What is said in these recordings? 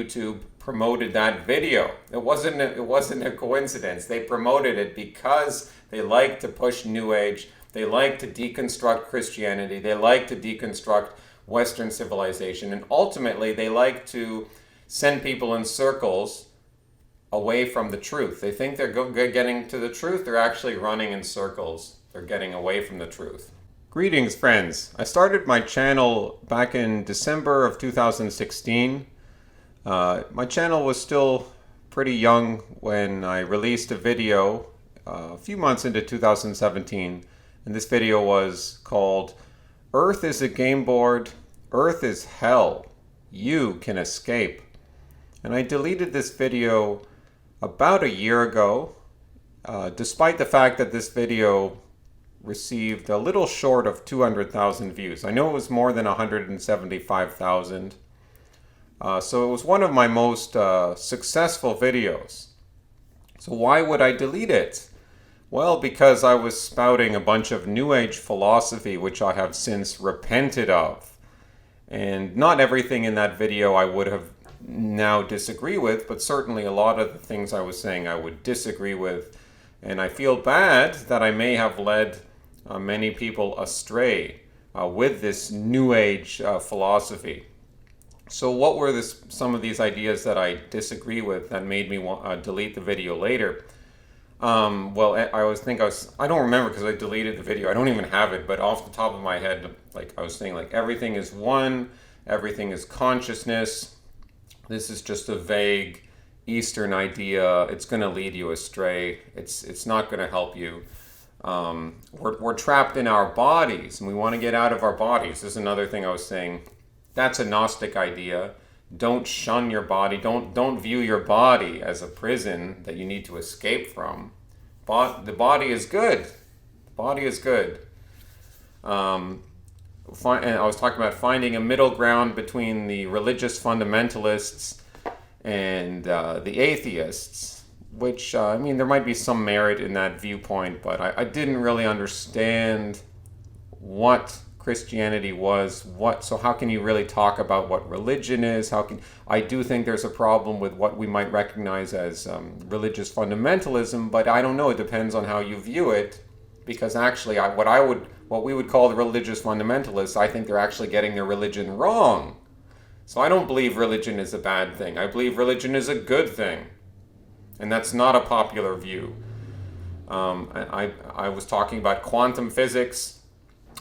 YouTube promoted that video. It wasn't a coincidence. They promoted it because they like to push New Age. They like to deconstruct Christianity. They like to deconstruct Western civilization. And ultimately, they like to send people in circles away from the truth. They think they're getting to the truth. They're actually running in circles. They're getting away from the truth. Greetings, friends. I started my channel back in December of 2016. My channel was still pretty young when I released a video a few months into 2017. And this video was called Earth is a Game Board, Earth is Hell. You can escape. And I deleted this video about a year ago, despite the fact that this video received a little short of 200,000 views. I know it was more than 175,000. So it was one of my most successful videos. So why would I delete it? Well, because I was spouting a bunch of New Age philosophy, which I have since repented of. And not everything in that video I would have now disagree with, but certainly a lot of the things I was saying I would disagree with. And I feel bad that I may have led many people astray with this New Age philosophy. So what were some of these ideas that I disagree with that made me delete the video later? Well, I don't remember because I deleted the video. I don't even have it, but off the top of my head, like I was saying, like everything is one, everything is consciousness. This is just a vague Eastern idea. It's going to lead you astray. It's not going to help you. We're trapped in our bodies, and we want to get out of our bodies. This is another thing I was saying. That's a Gnostic idea. Don't shun your body. Don't view your body as a prison that you need to escape from. The body is good. The body is good. And I was talking about finding a middle ground between the religious fundamentalists and the atheists, which, I mean, there might be some merit in that viewpoint, but I didn't really understand what Christianity was. So how can you really talk about what religion is? I do think there's a problem with what we might recognize as religious fundamentalism, but I don't know. It depends on how you view it, because actually what we would call the religious fundamentalists, I think they're actually getting their religion wrong. So I don't believe religion is a bad thing. I believe religion is a good thing. And that's not a popular view. I was talking about quantum physics,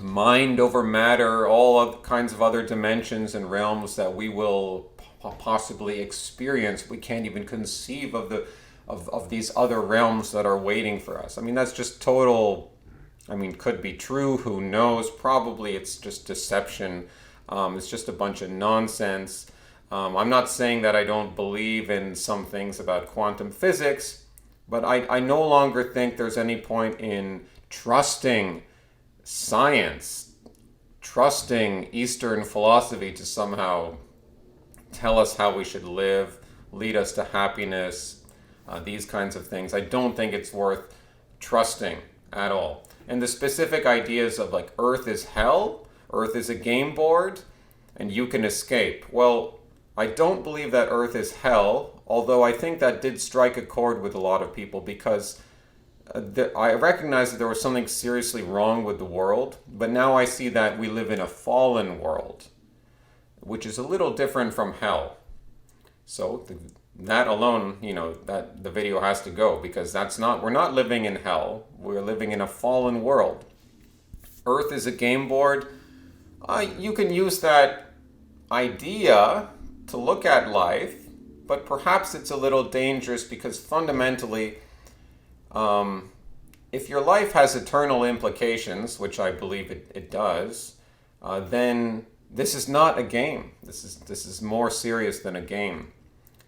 mind over matter, all kinds of other dimensions and realms that we will possibly experience. We can't even conceive of these other realms that are waiting for us. I mean, that's just total... could be true, who knows? Probably it's just deception. It's just a bunch of nonsense. I'm not saying that I don't believe in some things about quantum physics, but I no longer think there's any point in trusting science, trusting Eastern philosophy to somehow tell us how we should live, lead us to happiness, these kinds of things. I don't think it's worth trusting at all. And the specific ideas of like Earth is hell, Earth is a game board, and you can escape. Well, I don't believe that Earth is hell, although I think that did strike a chord with a lot of people because I recognized that there was something seriously wrong with the world, but now I see that we live in a fallen world, which is a little different from hell. So that alone, that the video has to go, because we're not living in hell. We're living in a fallen world. Earth is a game board. You can use that idea to look at life, but perhaps it's a little dangerous because fundamentally, if your life has eternal implications, which I believe it does, then this is not a game. This is more serious than a game.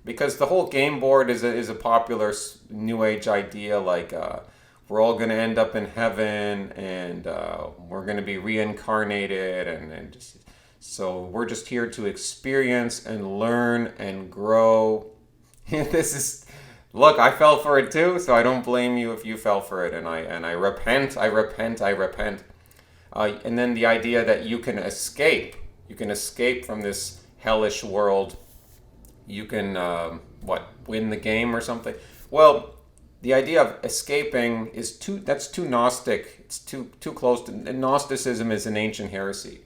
Because the whole game board is a popular New Age idea, like we're all going to end up in heaven, and we're going to be reincarnated, and just, so we're just here to experience and learn and grow. Look, I fell for it too, so I don't blame you if you fell for it, and I repent. And then the idea that you can escape from this hellish world you can win the game or something. Well, the idea of escaping is that's too Gnostic. It's too close to Gnosticism is an ancient heresy.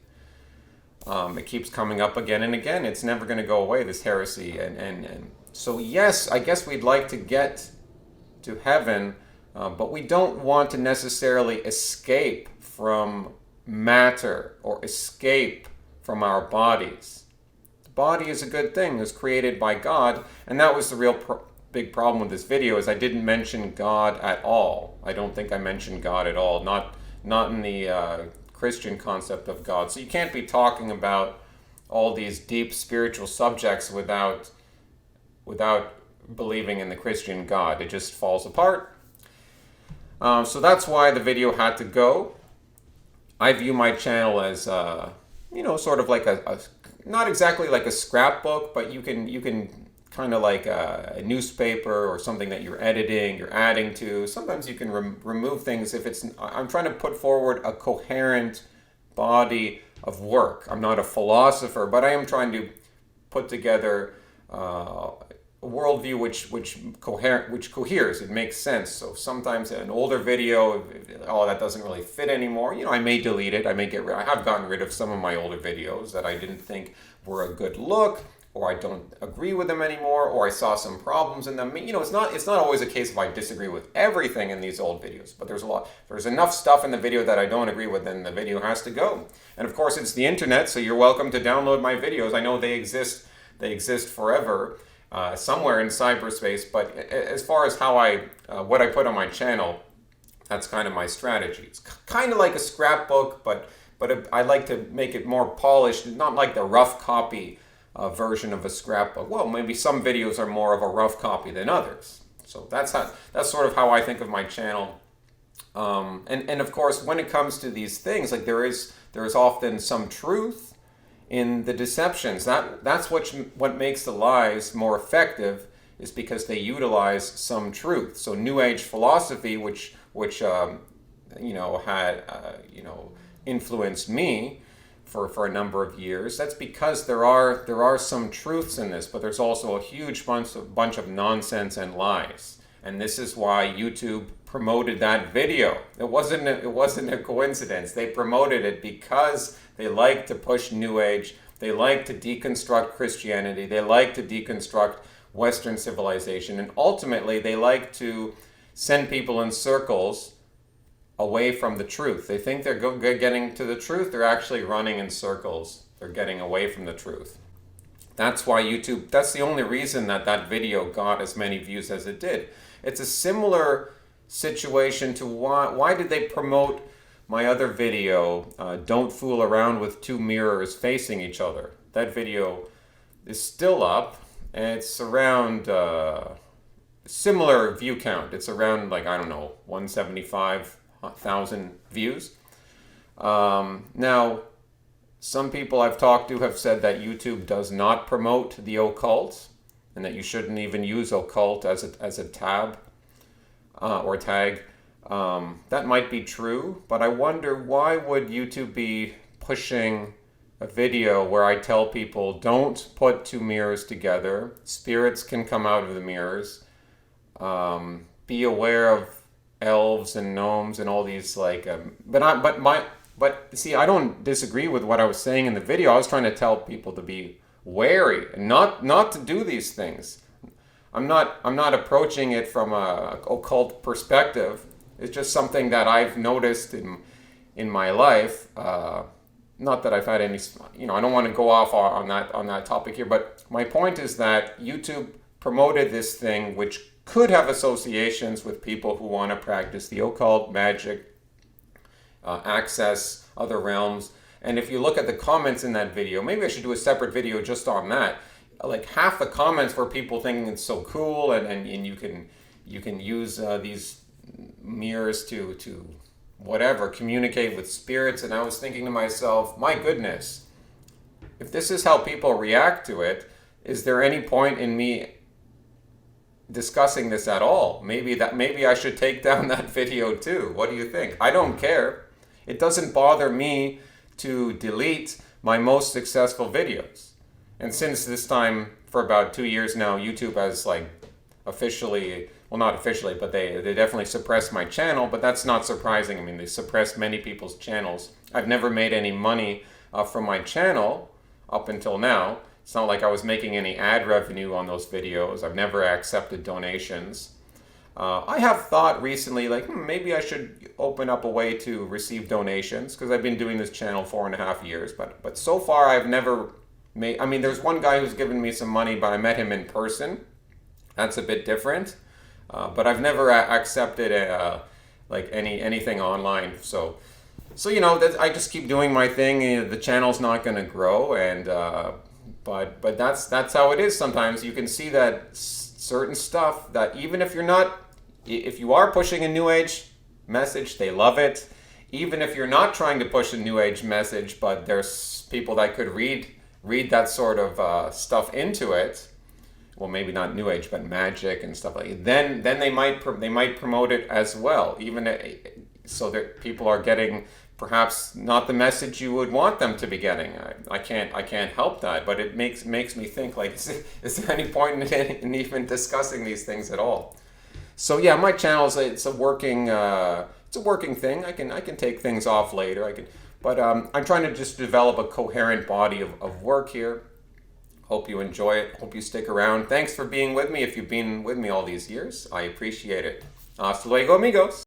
It keeps coming up again and again. It's never going to go away, this heresy. And so, yes, I guess we'd like to get to heaven, but we don't want to necessarily escape from matter or escape from our bodies. The body is a good thing. It was created by God, and that was the real big problem with this video, is I didn't mention God at all. I don't think I mentioned God at all. Not in the Christian concept of God. So you can't be talking about all these deep spiritual subjects without believing in the Christian God. It just falls apart. So that's why the video had to go. I view my channel as sort of like a not exactly like a scrapbook, but you can kind of like a newspaper or something that you're editing, you're adding to. Sometimes you can remove things if it's. I'm trying to put forward a coherent body of work. I'm not a philosopher, but I am trying to put together a worldview which coheres. It makes sense. So sometimes an older video, that doesn't really fit anymore. I may delete it. I have gotten rid of some of my older videos that I didn't think were a good look, or I don't agree with them anymore, or I saw some problems in them. It's not always a case of I disagree with everything in these old videos, but there's enough stuff in the video that I don't agree with, then the video has to go. And of course, it's the internet, so you're welcome to download my videos. I know they exist forever, somewhere in cyberspace, but as far as how what I put on my channel, that's kind of my strategy. It's kind of like a scrapbook, but I like to make it more polished, not like the rough copy version of a scrapbook. Well, maybe some videos are more of a rough copy than others. So that's sort of how I think of my channel. And of course, when it comes to these things, like there is often some truth in the deceptions. That's what makes the lies more effective, is because they utilize some truth. So New Age philosophy, which had influenced me for a number of years, that's because there are some truths in this, but there's also a huge bunch of nonsense and lies. And this is why YouTube promoted that video. It wasn't a coincidence. They promoted it because they like to push New Age. They like to deconstruct Christianity. They like to deconstruct Western civilization. And ultimately, they like to send people in circles away from the truth. They think they're getting to the truth. They're actually running in circles. They're getting away from the truth. That's why that's the only reason that video got as many views as it did. It's a similar situation to why did they promote my other video, Don't Fool Around with Two Mirrors Facing Each Other. That video is still up, and it's around similar view count. It's around 175,000 views. Now, some people I've talked to have said that YouTube does not promote the occult, and that you shouldn't even use occult as a tab or tag. That might be true, but I wonder, why would YouTube be pushing a video where I tell people don't put two mirrors together, spirits can come out of the mirrors, be aware of elves and gnomes and all these but see, I don't disagree with what I was saying in the video. I was trying to tell people to be wary and not to do these things. I'm not approaching it from a occult perspective. It's just something that I've noticed in my life. Not that I've had any, I don't want to go off on that topic here, but my point is that YouTube promoted this thing which could have associations with people who want to practice the occult, magic, access other realms. And if you look at the comments in that video, maybe I should do a separate video just on that. Like half the comments were people thinking it's so cool, and you can use these mirrors to whatever, communicate with spirits. And I was thinking to myself, my goodness, if this is how people react to it, is there any point in me discussing this at all? Maybe I should take down that video too. What do you think? I don't care. It doesn't bother me to delete my most successful videos. And since this time for about 2 years now, YouTube has like officially, well, not officially, but they definitely suppressed my channel. But that's not surprising. I mean, they suppressed many people's channels. I've never made any money from my channel up until now. It's not like I was making any ad revenue on those videos. I've never accepted donations. I have thought recently, like, maybe I should open up a way to receive donations, because I've been doing this channel 4.5 years. But so far, I've never made. I mean, there's one guy who's given me some money, but I met him in person. That's a bit different. But I've never accepted like anything online. So you know, I just keep doing my thing. The channel's not going to grow, and but that's how it is. Sometimes you can see that certain stuff, that even if you are pushing a New Age message, they love it. Even if you're not trying to push a New Age message, but there's people that could read that sort of stuff into it. Well, maybe not New Age, but magic and stuff like that. Then they might promote it as well, even so that people are getting perhaps not the message you would want them to be getting. I can't help that, but it makes me think, like, is there any point in even discussing these things at all? So yeah, my channel it's a working thing. I can take things off later. But I'm trying to just develop a coherent body of work here. Hope you enjoy it. Hope you stick around. Thanks for being with me. If you've been with me all these years, I appreciate it. Hasta luego, amigos.